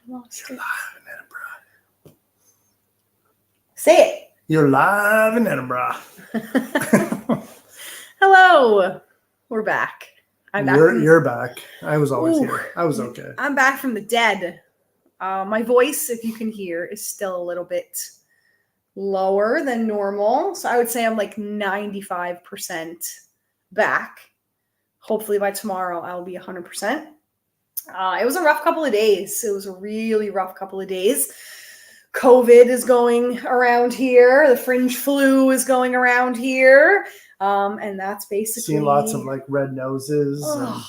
lost You're it. live in Edinburgh. Say it. You're live in Edinburgh. Hello. We're back. You're back. I was always Ooh. here. I was okay. I'm back from the dead. My voice, if you can hear, is still a little bit lower than normal. So I would say I'm like 95% back. Hopefully by tomorrow I'll be 100%. It was a rough couple of days. It was a really rough couple of days. COVID is going around here. The Fringe Flu is going around here. And that's basically... Seen lots of like red noses. And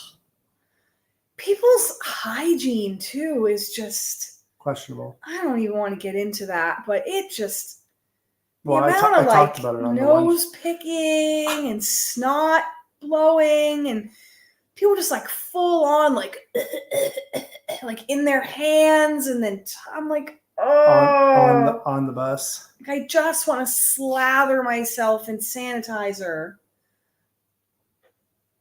people's hygiene too is just... questionable. I don't even want to get into that, but it just... Well, the I amount of talked about it on nose picking and snot blowing and people just like full on like in their hands, and then I'm like, oh, on the bus. I just want to slather myself in sanitizer.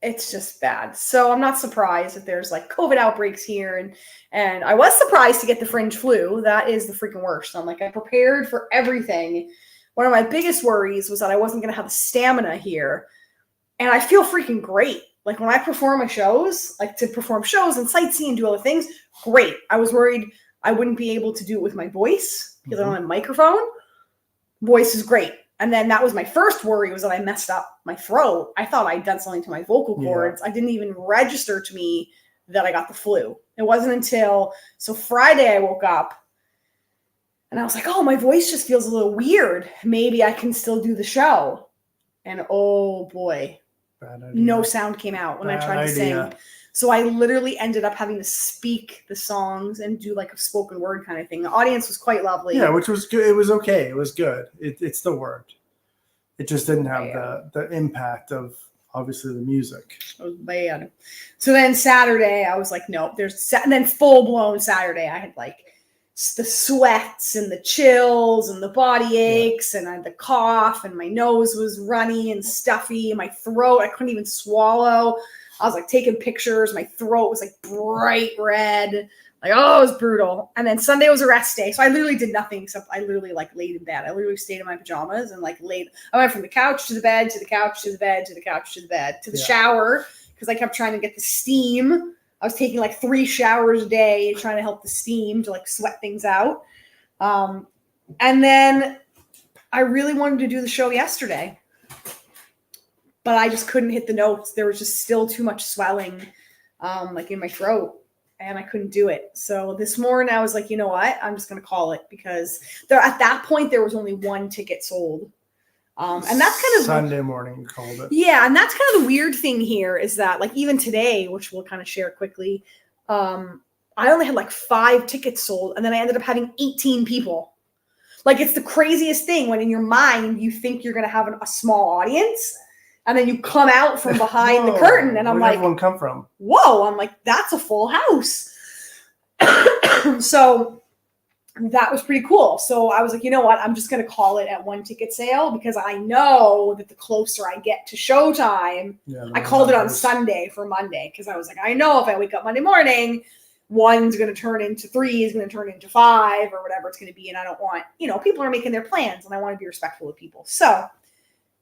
It's just bad. So I'm not surprised that there's like COVID outbreaks here, and I was surprised to get the Fringe Flu. That is the freaking worst. I'm like, I prepared for everything. One of my biggest worries was that I wasn't going to have the stamina here, and I feel freaking great. Like when I perform my shows, like to perform shows and sightsee and do other things, great. I was worried I wouldn't be able to do it with my voice because I don't have a microphone. Voice is great. And then that was my first worry, was that I messed up my throat. I thought I'd done something to my vocal cords. Yeah. I didn't even register to me that I got the flu. It wasn't until, so Friday I woke up and I was like, oh, my voice just feels a little weird. Maybe I can still do the show. And oh boy, no sound came out when I tried to sing. So I literally ended up having to speak the songs and do like a spoken word kind of thing. The audience was quite lovely. Yeah, which was good. It was okay. It was good. It still worked. It just didn't have the impact of obviously the music. It was bad. So then Saturday, I was like, nope. And then full blown Saturday, I had like the sweats and the chills and the body aches, and I had the cough, and my nose was runny and stuffy, and my throat, I couldn't even swallow. I was like taking pictures. My throat was like bright red. Like, oh, it was brutal. And then Sunday was a rest day. So I literally did nothing except I literally like laid in bed. I literally stayed in my pajamas and like I went from the couch to the bed, to the couch, to the bed, to the couch, to the bed, to the shower. Because I kept trying to get the steam. I was taking like 3 showers a day, trying to help the steam to like sweat things out. And then I really wanted to do the show yesterday, but I just couldn't hit the notes. There was just still too much swelling, like in my throat, and I couldn't do it. So this morning I was like, you know what? I'm just going to call it, because at that point there was only 1 ticket sold. And that's kind of Sunday morning you called it. Yeah. And that's kind of the weird thing here is that like even today, which we'll kind of share quickly, I only had like 5 tickets sold, and then I ended up having 18 people. Like it's the craziest thing when in your mind you think you're going to have a small audience, and then you come out from behind the curtain, and I'm like, where did everyone come from? Whoa, I'm like, that's a full house. So that was pretty cool. So I was like, you know what? I'm just going to call it at 1 ticket sale, because I know that the closer I get to showtime, I called it on Sunday for Monday, because I was like, I know if I wake up Monday morning, 1's going to turn into 3, is going to turn into 5, or whatever it's going to be. And I don't want, people are making their plans, and I want to be respectful of people. So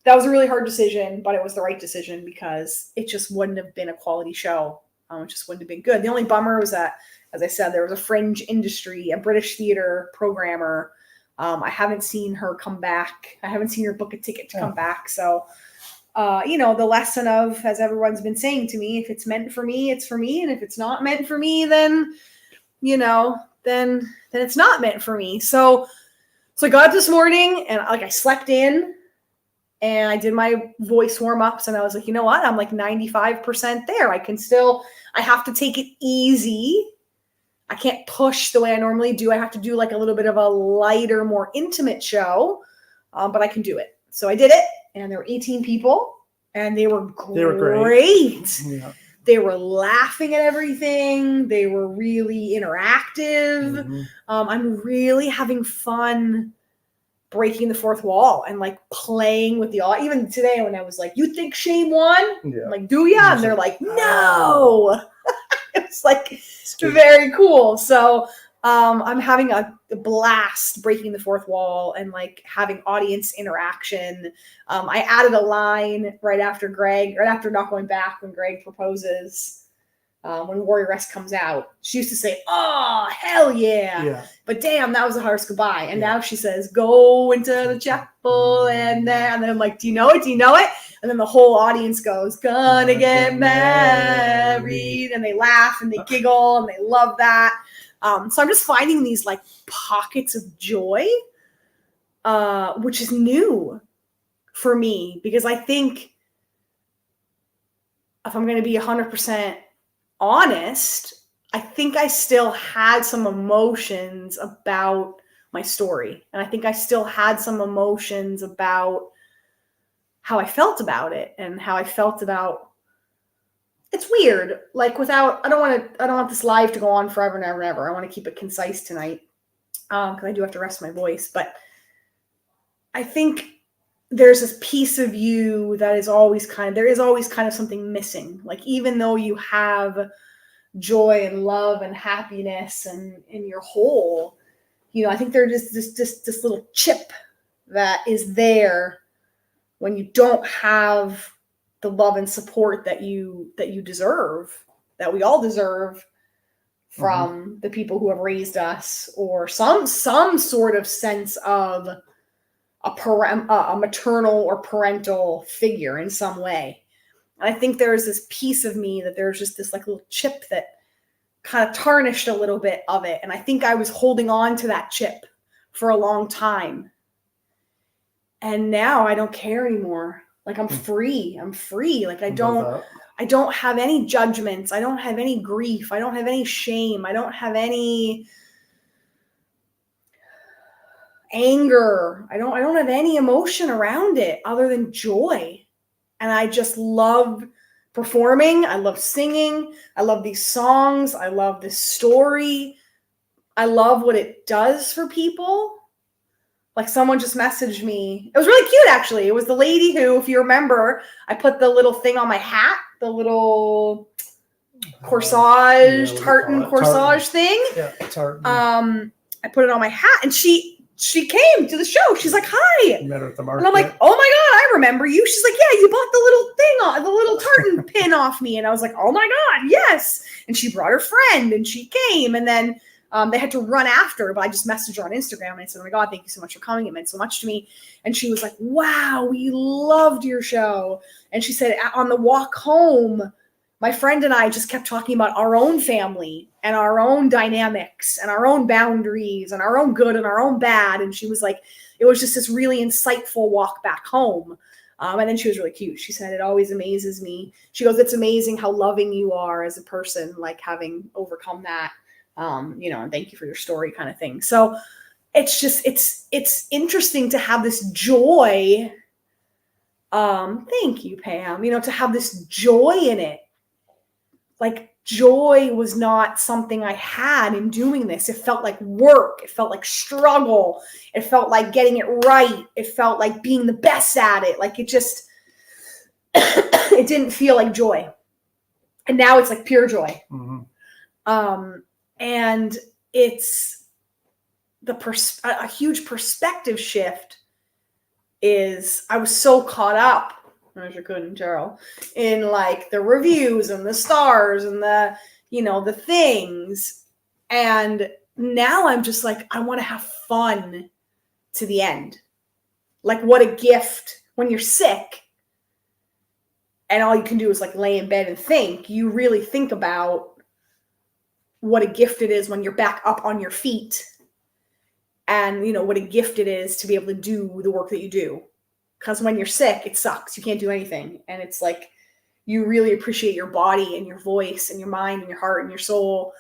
that was a really hard decision, but it was the right decision, because it just wouldn't have been a quality show. It just wouldn't have been good. The only bummer was that, as I said, there was a Fringe Industry, a British theater programmer. I haven't seen her come back. I haven't seen her book a ticket to come back. So, the lesson of, as everyone's been saying to me, if it's meant for me, it's for me. And if it's not meant for me, then it's not meant for me. So I got up this morning and I slept in. And I did my voice warm-ups, and I was like, you know what? I'm like 95% there. I have to take it easy. I can't push the way I normally do. I have to do like a little bit of a lighter, more intimate show, but I can do it. So I did it, and there were 18 people, and they were great. Yeah. They were laughing at everything. They were really interactive. Mm-hmm. I'm really having fun breaking the fourth wall and like playing with the audience. Even today when I was like, you think Shame won? Yeah. I'm like, do ya? And they're like, no. It's like very cool. So I'm having a blast breaking the fourth wall and like having audience interaction. I added a line right after Not Going Back, when Greg proposes. When Warrioress comes out, she used to say, "Oh, hell yeah!" But damn, that was a harsh goodbye. And now she says, "Go into the chapel," and then I'm like, "Do you know it? Do you know it?" And then the whole audience goes, "Gonna get married," and they laugh and they giggle and they love that. So I'm just finding these like pockets of joy, which is new for me, because I think, if I'm going to be 100% honest, I think I still had some emotions about my story. And I think I still had some emotions about how I felt about it and how I felt about, it's weird. Like I don't want this live to go on forever and ever and ever. I want to keep it concise tonight. Because I do have to rest my voice, but I think there's this piece of you that is always there is always kind of something missing. Like, even though you have joy and love and happiness and in your whole, I think there's this little chip that is there when you don't have the love and support that you deserve, that we all deserve from the people who have raised us, or some sort of sense of a maternal or parental figure in some way. And I think there's this piece of me that there's just this like little chip that kind of tarnished a little bit of it. And I think I was holding on to that chip for a long time. And now I don't care anymore. Like, I'm free. Like, I don't have any judgments. I don't have any grief. I don't have any shame. I don't have any anger. I don't have any emotion around it other than joy. And I just love performing. I love singing. I love these songs. I love this story. I love what it does for people. Like, someone just messaged me. It was really cute, actually. It was the lady who, if you remember, I put the little thing on my hat, the little corsage, tartan corsage thing. Yeah, tartan. I put it on my hat, and she came to the show. She's like, "Hi." You met her at the market. And I'm like, "Oh my God, I remember you." She's like, "Yeah, you bought the little thing on the little tartan pin off me." And I was like, "Oh my God, yes." And she brought her friend and she came, and then they had to run after, but I just messaged her on Instagram and I said, "Oh my God, thank you so much for coming. It meant so much to me." And she was like, "Wow, we loved your show." And she said, on the walk home, my friend and I just kept talking about our own family and our own dynamics and our own boundaries and our own good and our own bad. And she was like, it was just this really insightful walk back home. And then she was really cute. She said, "It always amazes me." She goes, "It's amazing how loving you are as a person, like having overcome that, and thank you for your story," kind of thing. So it's just, it's interesting to have this joy. Thank you, Pam, to have this joy in it. Like, joy was not something I had in doing this. It felt like work. It felt like struggle. It felt like getting it right. It felt like being the best at it. Like, it just, it didn't feel like joy. And now it's like pure joy. And it's a huge perspective shift. Is I was so caught up, as you couldn't tell, in like the reviews and the stars and the things. And now I'm just like, I want to have fun to the end. Like, what a gift when you're sick and all you can do is like lay in bed and think. You really think about what a gift it is when you're back up on your feet, and what a gift it is to be able to do the work that you do. Because when you're sick, it sucks. You can't do anything. And it's like, you really appreciate your body and your voice and your mind and your heart and your soul.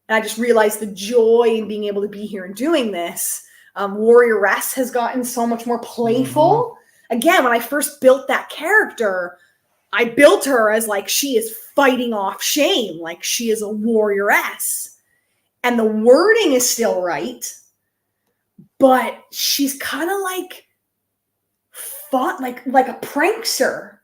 And I just realized the joy in being able to be here and doing this. Warrioress has gotten so much more playful. Again, when I first built that character, I built her as like, she is fighting off shame. Like, she is a warrioress. And the wording is still right. But she's kind of like fun, like a prankster,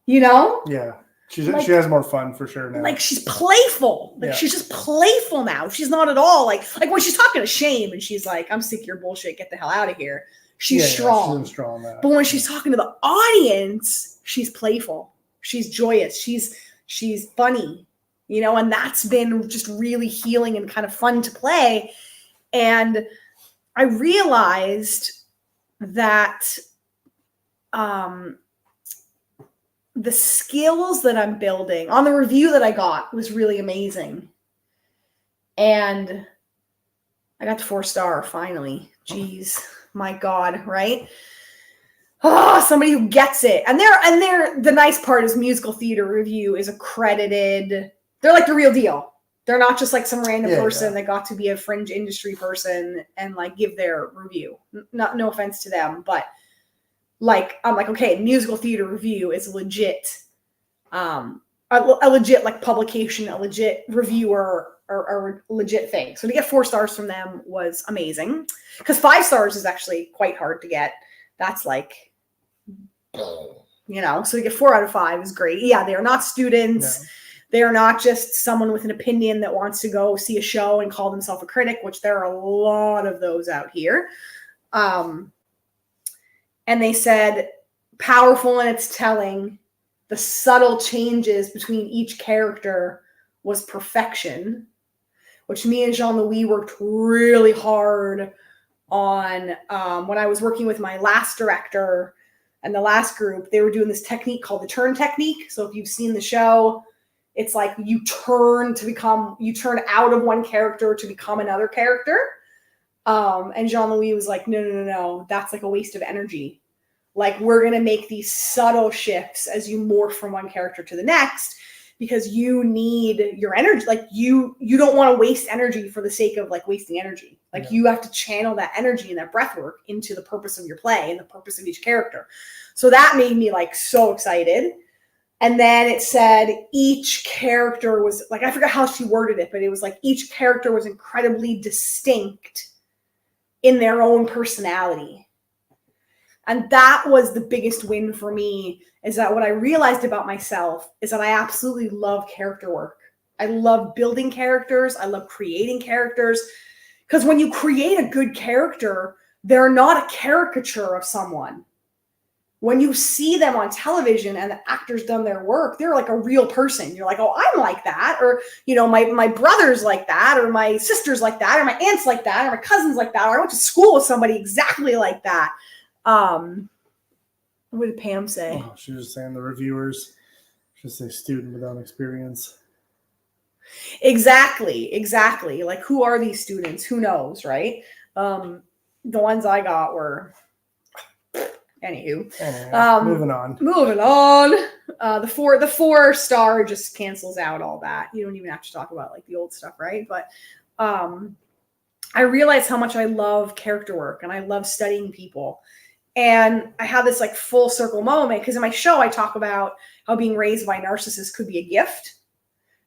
Yeah. She has more fun for sure now. Like she's playful. Like she's just playful now. She's not at all like when she's talking to Shame and she's like, I'm sick of your bullshit. Get the hell out of here. She's strong. She's strong now. But when she's talking to the audience, she's playful. She's joyous. She's funny, you know, and that's been just really healing and kind of fun to play. And I realized that the skills that I'm building on the review that I got was really amazing. And I got to 4-star finally. Jeez, my God, right? Oh, somebody who gets it. And they're the nice part is Musical Theater Review is accredited. They're like the real deal. They're not just like some random person that got to be a fringe industry person and like give their review. No offense to them, but like I'm like, okay, Musical Theater Review is legit, a legit like publication, a legit reviewer, or a legit thing. So to get 4 stars from them was amazing, because 5 stars is actually quite hard to get. That's like, you know, so to get 4 out of 5 is great. Yeah, they are not students. No. They are not just someone with an opinion that wants to go see a show and call themselves a critic, which there are a lot of those out here. And they said, powerful in its telling, the subtle changes between each character was perfection, which me and Jean-Louis worked really hard on. When I was working with my last director and the last group, they were doing this technique called the turn technique. So if you've seen the show, it's like you turn out of one character to become another character. And Jean-Louis was like, no, that's like a waste of energy. Like, we're going to make these subtle shifts as you morph from one character to the next, because you need your energy. Like you don't want to waste energy for the sake of like wasting energy. Like you have to channel that energy and that breath work into the purpose of your play and the purpose of each character. So that made me like so excited. And then it said each character was like, I forgot how she worded it, but it was like each character was incredibly distinct in their own personality. And that was the biggest win for me, is that what I realized about myself is that I absolutely love character work. I love building characters. I love creating characters. Because when you create a good character, they're not a caricature of someone. When you see them on television and the actor's done their work, they're like a real person. You're like, oh, I'm like that. Or, you know, my brother's like that, or my sister's like that, or my aunt's like that, or my cousin's like that, or I went to school with somebody exactly like that. What did Pam say? Oh, she was saying the reviewers should say student without experience. Exactly. Like, who are these students? Who knows, right? The ones I got were... Anywho, moving on. The 4-star just cancels out all that. You don't even have to talk about like the old stuff, right? But I realized how much I love character work and I love studying people. And I had this like full circle moment, because in my show I talk about how being raised by narcissists could be a gift.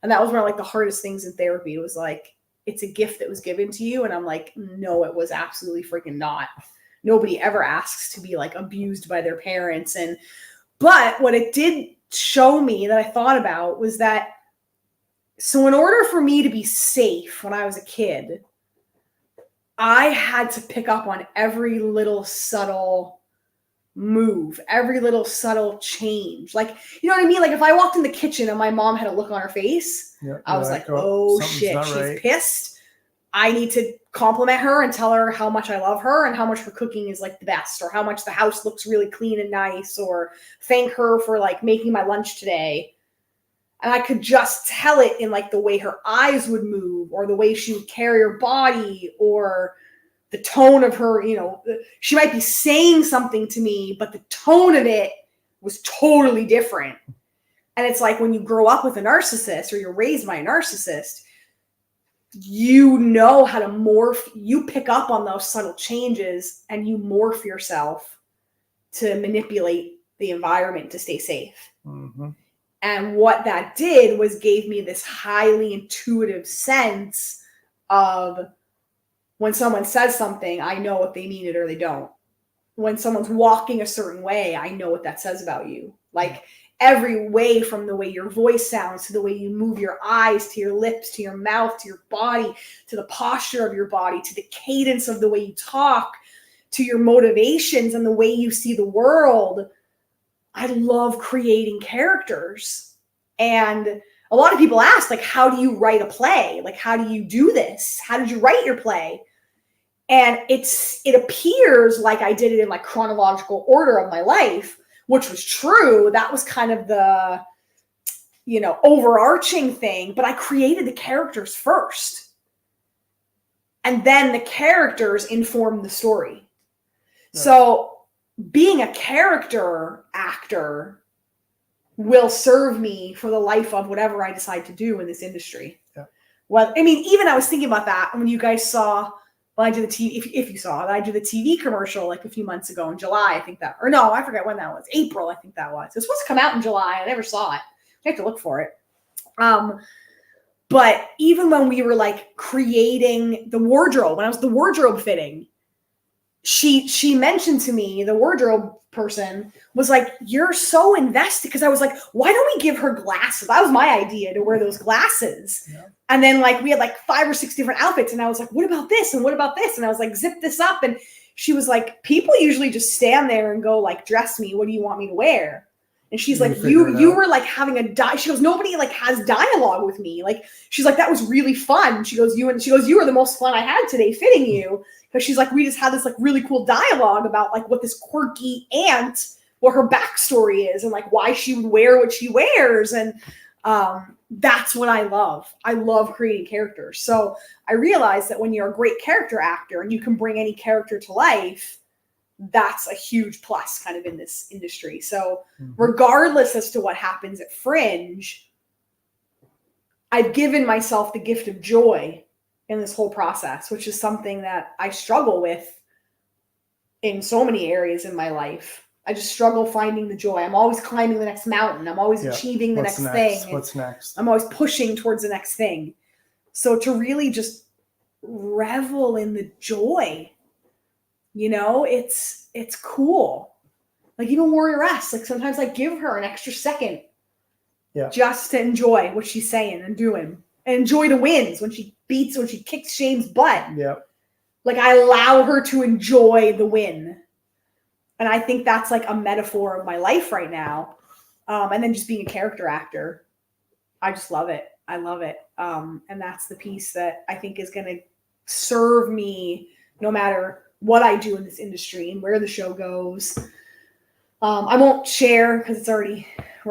And that was one of like the hardest things in therapy. It was like, it's a gift that was given to you. And I'm like, no, it was absolutely freaking not. Nobody ever asks to be like abused by their parents. But what it did show me that I thought about was that, so in order for me to be safe when I was a kid, I had to pick up on every little subtle move, every little subtle change. Like, you know what I mean? Like if I walked in the kitchen and my mom had a look on her face, I was like, oh shit, she's pissed. I need to compliment her and tell her how much I love her and how much her cooking is like the best, or how much the house looks really clean and nice, or thank her for like making my lunch today. And I could just tell it in like the way her eyes would move, or the way she would carry her body, or the tone of her, you know, she might be saying something to me, but the tone of it was totally different. And it's like when you grow up with a narcissist, or you're raised by a narcissist, you know how to morph. You pick up on those subtle changes and you morph yourself to manipulate the environment to stay safe. Mm-hmm. And what that did was gave me this highly intuitive sense of, when someone says something, I know if they mean it or they don't. When someone's walking a certain way, I know what that says about you. Like, every way, from the way your voice sounds, to the way you move your eyes, to your lips, to your mouth, to your body, to the posture of your body, to the cadence of the way you talk, to your motivations and the way you see the world. I love creating characters. And a lot of people ask, like, how do you write a play? Like, how do you do this? How did you write your play? And it appears like I did it in like chronological order of my life, which was true. That was kind of the, overarching thing, but I created the characters first. And then the characters informed the story. Yeah. So being a character actor will serve me for the life of whatever I decide to do in this industry. Yeah. Well, I mean, even I was thinking about that when you guys saw, I did the TV, if you saw it, I did the TV commercial like a few months ago in July, I think that, or no, I forget when that was. April, I think that was. It was supposed to come out in July. I never saw it. I have to look for it. But even when we were like creating the wardrobe, when I was the wardrobe fitting, she mentioned to me, the wardrobe person was like, you're so invested. Because I was like, why don't we give her glasses? That was my idea, to wear those glasses. Yeah. And then like we had like 5 or 6 different outfits. And I was like, what about this? And what about this? And I was like, zip this up. And she was like, people usually just stand there and go like, dress me. What do you want me to wear? And she's like, you were like having she goes, nobody like has dialogue with me. Like, she's like, that was really fun. She goes, you were the most fun I had today fitting you. Because she's like, we just had this like really cool dialogue about like what this quirky aunt, what her backstory is, and like why she would wear what she wears. And that's what I love. I love creating characters. So I realized that when you're a great character actor and you can bring any character to life, that's a huge plus kind of in this industry. So regardless as to what happens at Fringe, I've given myself the gift of joy in this whole process, which is something that I struggle with in so many areas in my life. I just struggle finding the joy. I'm always climbing the next mountain. I'm always achieving the next thing. What's next? I'm always pushing towards the next thing. So to really just revel in the joy, it's cool. Like even Warrioress, like sometimes I give her an extra second just to enjoy what she's saying and doing. And enjoy the wins when she kicks Shane's butt. Yeah. Like I allow her to enjoy the win. And I think that's like a metaphor of my life right now. And then just being a character actor, I just love it. I love it. And that's the piece that I think is going to serve me no matter what I do in this industry and where the show goes. I won't share because we're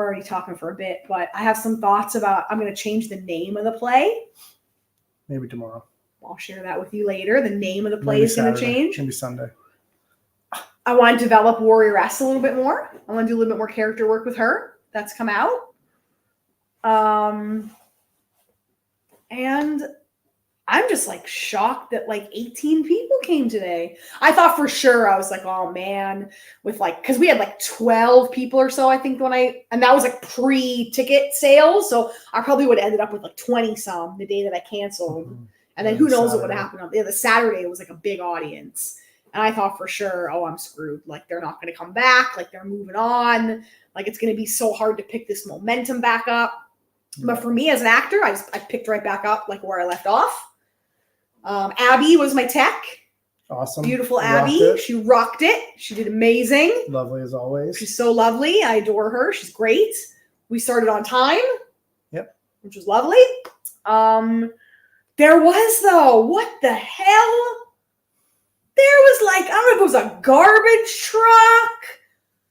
already talking for a bit, but I have some thoughts about, I'm going to change the name of the play. Maybe tomorrow. I'll share that with you later. The name of the play is going to change. Maybe Sunday. I want to develop Warrioress a little bit more. I want to do a little bit more character work with her. That's come out. And I'm just like shocked that like 18 people came today. I thought for sure, I was like, oh man, with like, cause we had like 12 people or so, I think and that was like pre-ticket sales. So I probably would have ended up with like 20 some the day that I canceled. Mm-hmm. And then who knows what would happen on the Saturday. It was like a big audience. And I thought for sure, oh, I'm screwed. Like they're not going to come back. Like they're moving on. Like it's going to be so hard to pick this momentum back up. But for me as an actor, I picked right back up like where I left off. Abby was my tech. Awesome. Beautiful Abby. She rocked it. She did amazing. Lovely as always. She's so lovely. I adore her. She's great. We started on time. Yep. Which was lovely. There was though, what the hell? There was like, I don't know if it was a garbage truck.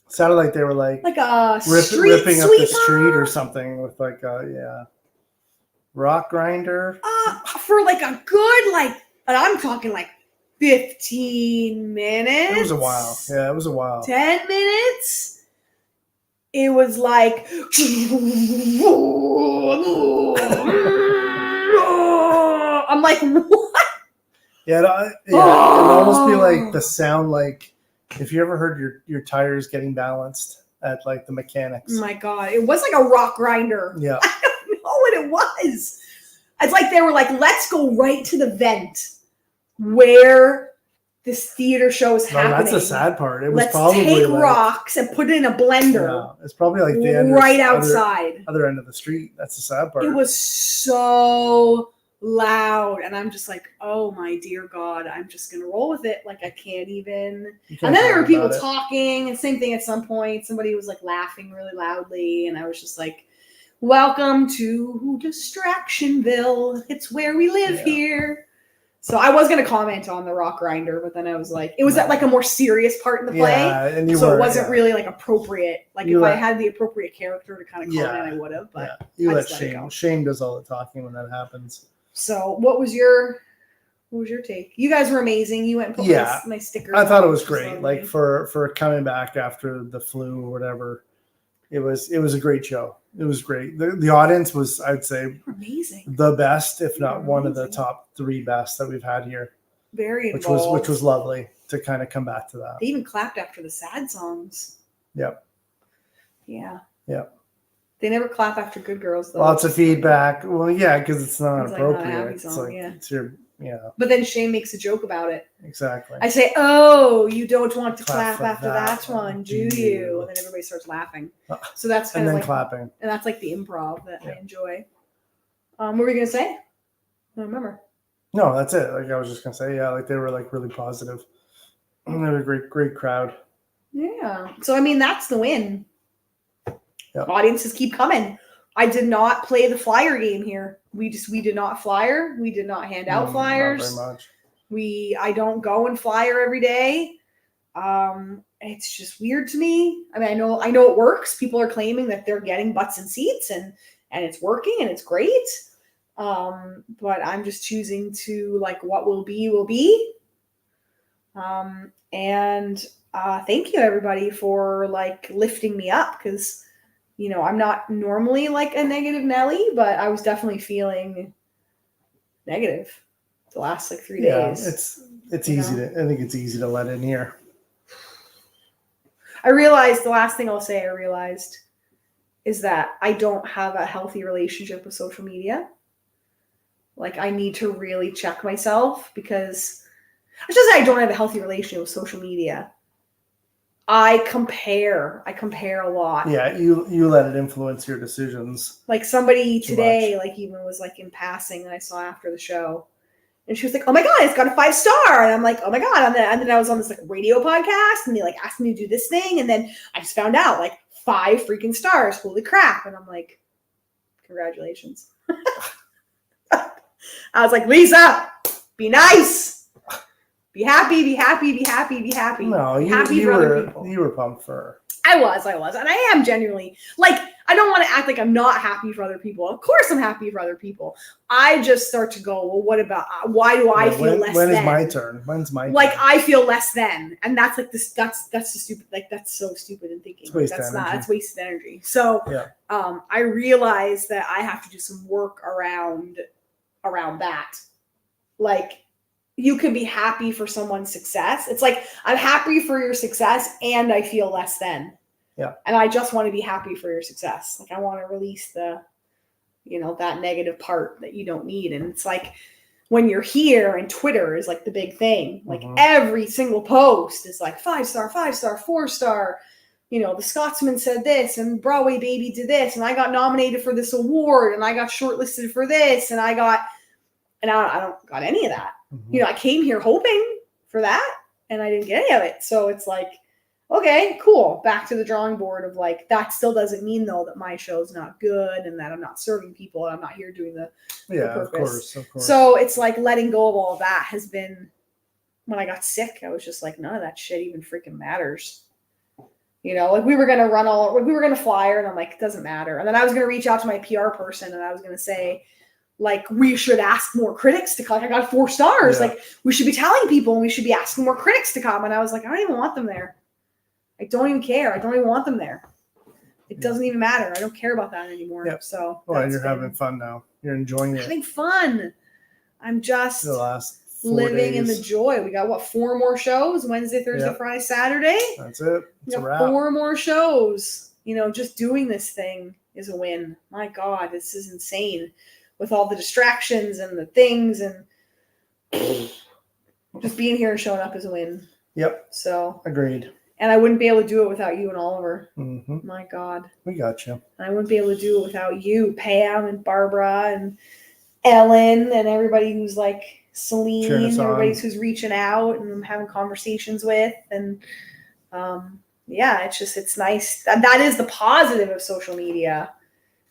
Sounded like they were like a ripping up the street or something with like rock grinder. For like a good and I'm talking like 15 minutes. It was a while. Yeah, it was a while. 10 minutes. It was like I'm like, what? Yeah, it'd almost be like the sound like if you ever heard your tires getting balanced at like the mechanics. Oh my God. It was like a rock grinder. Yeah. I don't know what it was. It's like they were like, let's go right to the vent where this theater show is No, happening. that's the sad part. It was Let's probably take like, rocks and put it in a blender it's probably like the end right outside. other end of the street. That's the sad part. It was so loud, and I'm just like, oh my dear God, I'm just gonna roll with it. Like I can't even. And then there were people talking, and same thing at some point. Somebody was like laughing really loudly, and I was just like, welcome to Distractionville. It's where we live here. So I was going to comment on the rock grinder, but then I was like, it was at like a more serious part in the play. Yeah, and so it wasn't really like appropriate. Like if I had the appropriate character to kind of comment, I would have. But you let Shane. Shane does all the talking when that happens. So what was your take? You guys were amazing. You went and put my stickers. I thought it was great. Like for coming back after the flu or whatever. It was a great show. It was great. The audience was, I'd say, amazing. The best, if not one of the top 3 best that we've had here. Very involved. Which was lovely to kind of come back to that. They even clapped after the sad songs. Yep. Yeah. Yep. They never clap after Good Girls though. Lots of feedback. Well, yeah, because it's not appropriate. It's like it's your. But then Shane makes a joke about it. Exactly. I say, "Oh, you don't want to clap after that one, do you?" And then everybody starts laughing. So that's kind of like clapping. And that's like the improv that I enjoy. What were you gonna say? I don't remember. No, that's it. Like I was just gonna say, like they were like really positive. They were a great crowd. Yeah. So I mean, that's the win. Yep. Audiences keep coming. I did not play the flyer game here. We did not flyer. We did not hand out flyers. Not very much. I don't go and flyer every day. It's just weird to me. I mean, I know it works. People are claiming that they're getting butts and seats and it's working and it's great. But I'm just choosing to like what will be will be. And thank you everybody for like lifting me up because I'm not normally like a negative Nelly, but I was definitely feeling negative the last like 3 days. It's easy to. I think it's easy to let in here. I realized the last thing I'll say. Is that I don't have a healthy relationship with social media. Like I need to really check myself because I should say I don't have a healthy relationship with social media. I compare a lot. Yeah, you let it influence your decisions. Like somebody today, like even was like in passing that I saw after the show, and she was like, "Oh my God, it's got a 5-star," and I'm like, "Oh my God!" And then I was on this like radio podcast, and they like asked me to do this thing, and then I just found out like 5 freaking stars. Holy crap! And I'm like, "Congratulations!" I was like, "Lisa, be nice." Be happy, be happy, be happy, be happy. No, you were pumped for her. I was. And I am genuinely, like, I don't want to act like I'm not happy for other people. Of course I'm happy for other people. I just start to go, well, what about, why do I feel less than? When is my turn? When's my turn? Like, I feel less than. And that's like this, that's the stupid, like, that's so stupid in thinking. Like, that's wasted energy. So, I realize that I have to do some work around that. Like, you can be happy for someone's success. It's like, I'm happy for your success and I feel less than. Yeah. And I just want to be happy for your success. Like I want to release the, that negative part that you don't need. And it's like when you're here and Twitter is like the big thing, like every single post is like 5-star, 5-star, 4-star. The Scotsman said this and Broadway Baby did this. And I got nominated for this award and I got shortlisted for this. And I don't got any of that. I came here hoping for that and I didn't get any of it. So it's like, okay, cool. Back to the drawing board of like, that still doesn't mean though that my show's not good and that I'm not serving people and I'm not here doing the purpose. Of course. So it's like letting go of all of that has been, when I got sick, I was just like, none of that shit even freaking matters. Like we were going to flyer and I'm like, it doesn't matter. And then I was going to reach out to my PR person and I was going to say, like, we should ask more critics to come. I got 4 stars. Yeah. Like, we should be telling people and we should be asking more critics to come. And I was like, I don't even want them there. I don't even care. I don't even want them there. It doesn't even matter. I don't care about that anymore. Yep. So, and you're having fun now. You're enjoying it. Having fun. I'm just the last 4 living days. In the joy. We got 4 more shows? Wednesday, Thursday, Friday, Saturday. That's it. It's a wrap. 4 more shows. Just doing this thing is a win. My God, this is insane. With all the distractions and the things and Just being here and showing up is a win. Yep. So Agreed. And I wouldn't be able to do it without you and Oliver. Mm-hmm. My God. We got you. I wouldn't be able to do it without you, Pam and Barbara and Ellen and everybody who's like Celine, everybody who's reaching out and I'm having conversations with. And yeah, it's nice. That is the positive of social media,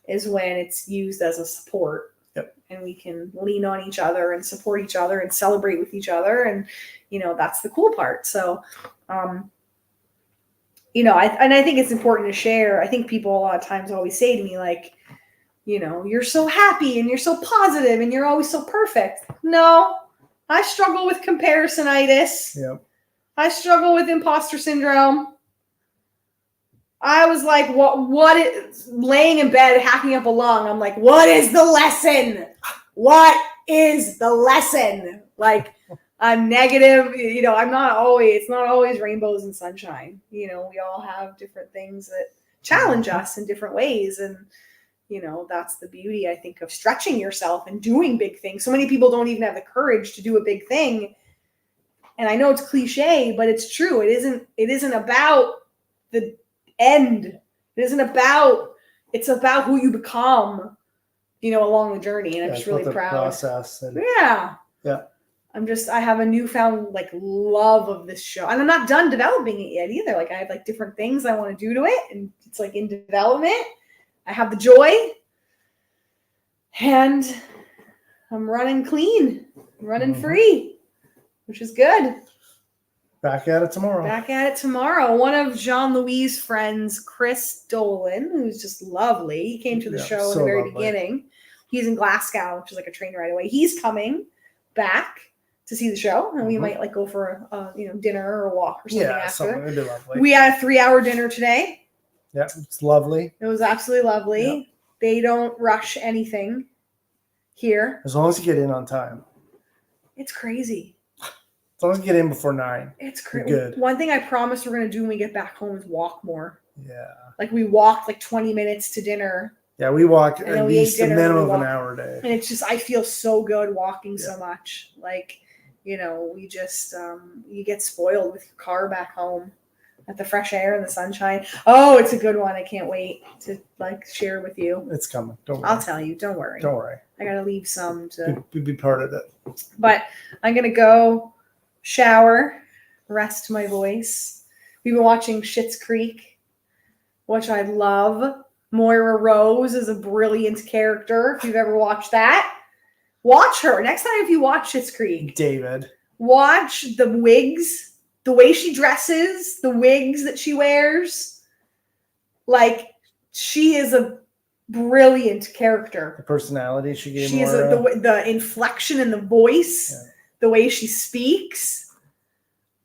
is when it's used as a support. Yep. And we can lean on each other and support each other and celebrate with each other. And, that's the cool part. So, I think it's important to share. I think people a lot of times always say to me, like, you're so happy and you're so positive and you're always so perfect. No, I struggle with comparisonitis. Yep. I struggle with imposter syndrome. I was like, what is laying in bed, hacking up a lung? I'm like, what is the lesson? What is the lesson? Like, I'm negative, I'm not always, it's not always rainbows and sunshine. We all have different things that challenge us in different ways. And, that's the beauty, I think, of stretching yourself and doing big things. So many people don't even have the courage to do a big thing. And I know it's cliche, but it's true. It isn't about the end. It's about who you become, along the journey. And I'm just really proud. Process. Yeah. I have a newfound love of this show, and I'm not done developing it yet either. Like I have different things I want to do to it, and it's in development. I have the joy, and I'm running clean, running free, which is good. Back at it tomorrow. One of Jean-Louis' friends, Chris Dolan, who's just lovely. He came to the show in the very beginning. He's in Glasgow, which is a train ride away. He's coming back to see the show, and we might go for a dinner or a walk or something after. It'd be lovely. We had a 3-hour dinner today. Yeah, it's lovely. It was absolutely lovely. Yeah. They don't rush anything here. As long as you get in on time. It's crazy. As long as you get in before 9. It's crazy. Good. One thing I promise we're going to do when we get back home is walk more. Yeah. We walked 20 minutes to dinner. Yeah, we walk at least a minimum of an hour a day. And it's just, I feel so good walking so much. We just, you get spoiled with your car back home at the fresh air and the sunshine. Oh, it's a good one. I can't wait to share with you. It's coming. Don't worry. I'll tell you. Don't worry. Don't worry. I got to leave some to be part of it. But I'm going to go shower, rest my voice. We've been watching Schitt's Creek, which I love. Moira Rose is a brilliant character. If you've ever watched that, watch her. Next time if you watch Schitt's Creek. David. Watch the wigs, the way she dresses, the wigs that she wears. She is a brilliant character. The personality she gave She Moira. is the inflection in the voice, the way she speaks.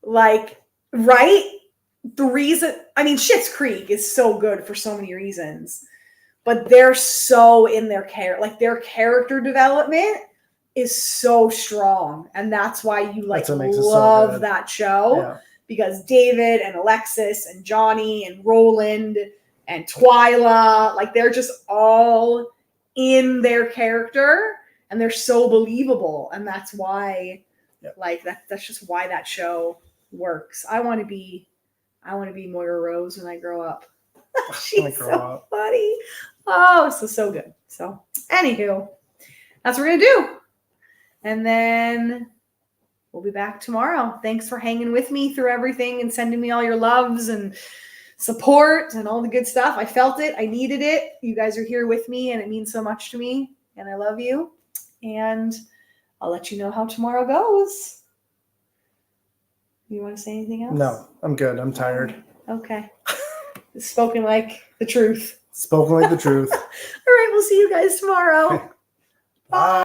Right? The reason, Schitt's Creek is so good for so many reasons, but they're so in their their character development is so strong, and that's why you love that show, because David and Alexis and Johnny and Roland and Twyla, they're just all in their character, and they're so believable, and that's why, that's just why that show works. I want to be Moira Rose when I grow up. She's so funny. Oh, so good. So, anywho, that's what we're going to do. And then we'll be back tomorrow. Thanks for hanging with me through everything and sending me all your loves and support and all the good stuff. I felt it. I needed it. You guys are here with me, and it means so much to me. And I love you. And I'll let you know how tomorrow goes. You want to say anything else? No, I'm good. I'm tired. Okay. Spoken like the truth. Spoken like the truth. All right. We'll see you guys tomorrow. Bye.